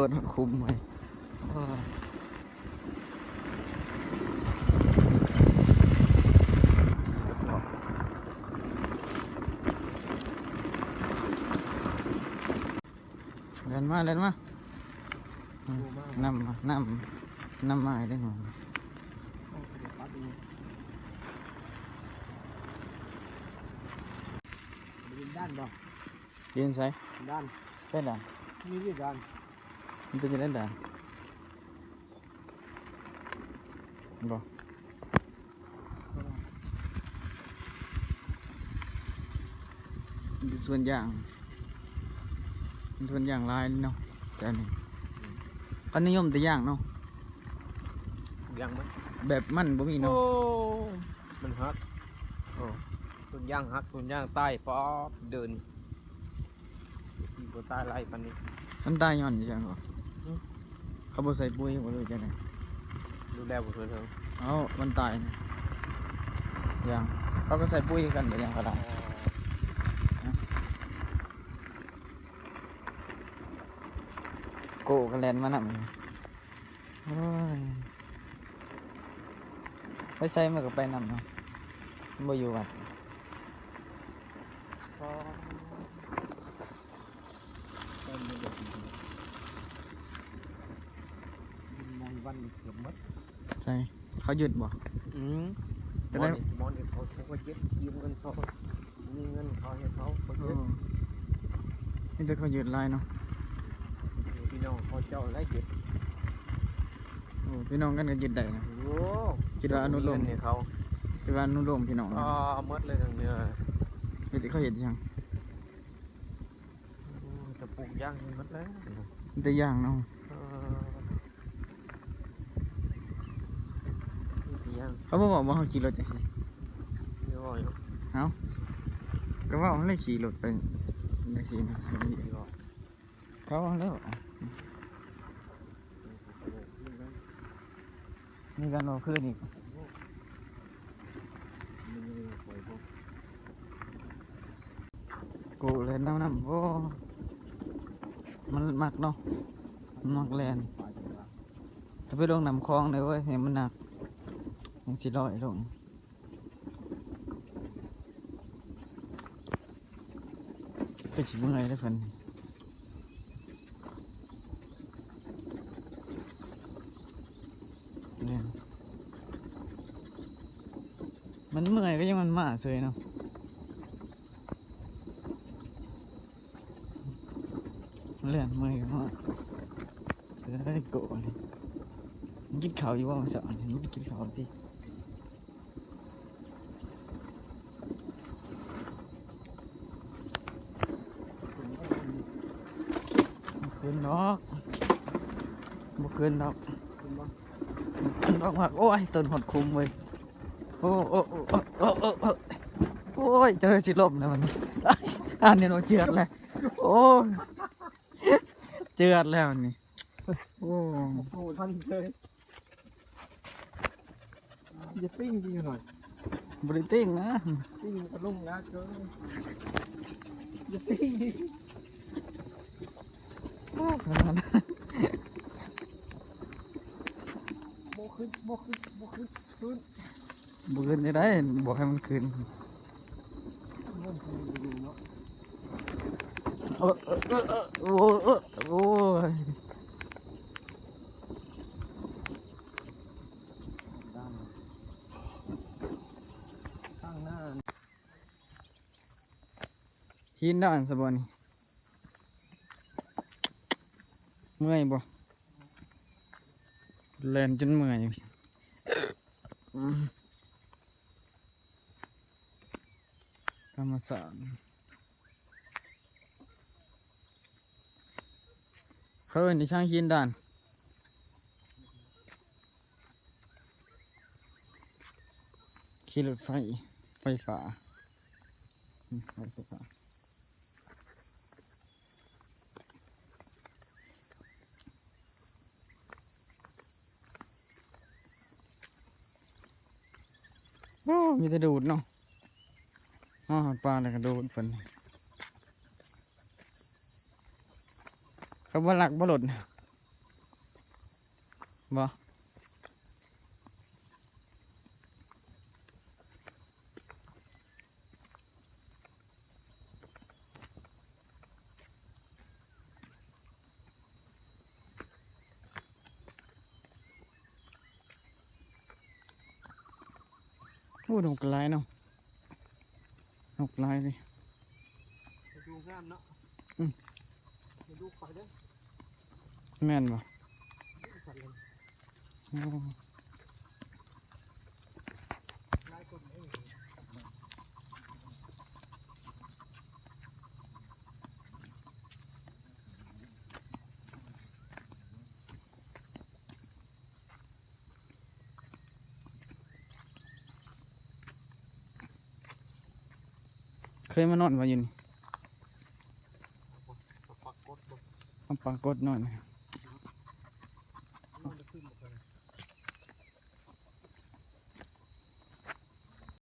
ตัวมันคุมไว้เล่นมาน้ำมาได้หมดด้านบ่ ยืนใส่ ด้าน เป็นด่าน มีที่ด้าน มันเป็นจะได้ด่านบ่ส่วนอย่างลายเนาะแต่นี่ก็นิยมแต่อย่างเนาะ ยังมั้ย แบบมันบ่มีเนาะ มันฮักส่วนย่างฮักส่วนย่างใต้ป๊อบเดินที่บ่ใต้ไล่ปานนี้ มันตายย้อนจังบ่เขาบ่ใส่ปุ๋ยบ่รู้จังได๋ ดูแลบ่เถิง เอ้ามันตายนะอย่างเขาก็ใส่ปุ๋ยกันแต่อย่างก็ได้โกกันแลนมานำโอ้ยไปใส่มันก็ไปนำเนาะมันบ่อยู่วัดมองวันเกือบหมด ใช่เขาหยุดบ่ มอนนี่เขาก็เจ็บยืมเงินเขามีเงินเขาให้เขาเยอะ นี่แต่เขาหยุดลายเนาะ พี่น้องเขาเจ้าไล่เจ็บ โอ้พี่น้องกันก็หยุดได้นะ โอ้ คิดว่าอนุโลม เนี่ยเขา คิดว่าอนุโลมพี่น้อง อ๋อหมดเลยทางเนี้ย เฮ็ดเขาเห็นยัง จะปลูกย่างหมดแล้ว มันแต่ย่างเนาะ ย่าง เขาบอกว่าเขาขี่รถจังซี่ เดี๋ยวอยู่ เอ้าก็ว่าเขาเลยขี่รถไปจังซี่นะเขาว่าแล้วมีการเอาคืนอีกกูเล่นน้ำโอ้มันมักเนาะมันมักแลนถ้าไปลงน้ำคลองเลยเว้ยเห็นมันหนักยังสิลอยลงไปสิเมื่อยได้เพิ่นเนี่ยมันเมื่อยก็ยังมันมาเฉยเนาะเลื่อนเมื่อยก็มาเสือได้โกะนี่กินข้าวอยู่ว่ามันสอนนี่กินข้าวที่คืนดอกบ่คืนดอกดอกหักโอ้ยต้นหดคุมเว้ยโอ้โอ้โอ้โอ้โอ้โอ้โอ้ยเจอสิลมนะมันอันนี้เราเจือดแล้วโอ้เจือดแล้วนี่โอ้ โอ้ท่านเลยอย่าปิ้งจริงหน่อย บริติ้งนะ ปิ้งกระลุ่มนะเกินอย่าปิ้งดิโบขึ้นขึ้น บุกขึ้นจะได้บอกให้มันขึ้นโอ้โอ้ยข้างหน้า หินด้านสะบอนี่เมื่อยบ่เล่นจนเมื่อยธรรมศาสตร์เขาเอิ้นที่ช่างหินด้านขี่รถไฟฟ้าโอ้มีแต่ดูดเนาะอ๋อปลาอะไรก็ดูดฝนเขาบ่หลักบ่หลด บ่โอ้นกลายเนาะนกลายเลย ไปดูงามเนาะ อืม ไปดูข่อยเด้อ แม่นบ่ ดูข่อยเลย โอ้ ลายคนเอง เคยมานอนมาอยู่นี่ ปักกดบ่ เอาปลากดนอนนะ